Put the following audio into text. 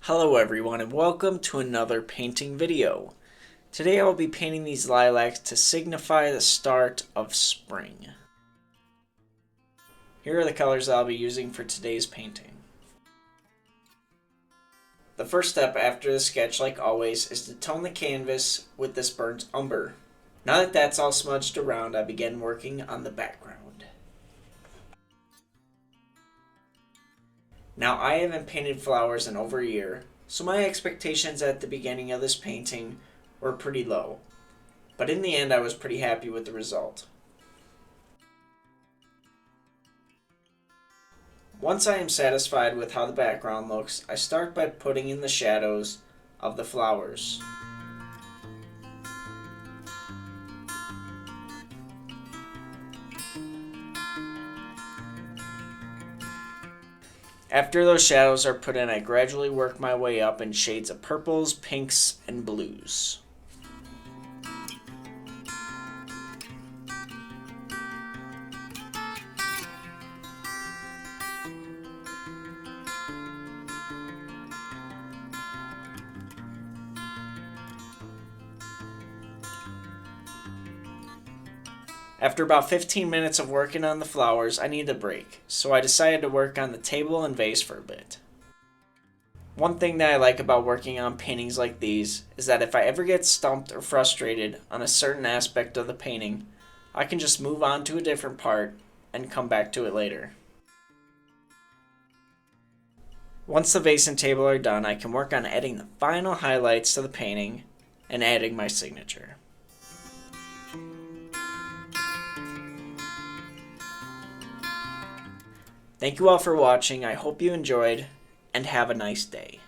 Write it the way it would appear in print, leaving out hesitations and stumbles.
Hello everyone and welcome to another painting video. Today I will be painting these lilacs to signify the start of spring. Here are the colors I'll be using for today's painting. The first step after the sketch, like always, is to tone the canvas with this burnt umber. Now that that's all smudged around, I begin working on the background. Now I haven't painted flowers in over a year, so my expectations at the beginning of this painting were pretty low. But in the end I was pretty happy with the result. Once I am satisfied with how the background looks, I start by putting in the shadows of the flowers. After those shadows are put in, I gradually work my way up in shades of purples, pinks, and blues. After about 15 minutes of working on the flowers, I needed a break, so I decided to work on the table and vase for a bit. One thing that I like about working on paintings like these is that if I ever get stumped or frustrated on a certain aspect of the painting, I can just move on to a different part and come back to it later. Once the vase and table are done, I can work on adding the final highlights to the painting and adding my signature. Thank you all for watching. I hope you enjoyed, and have a nice day.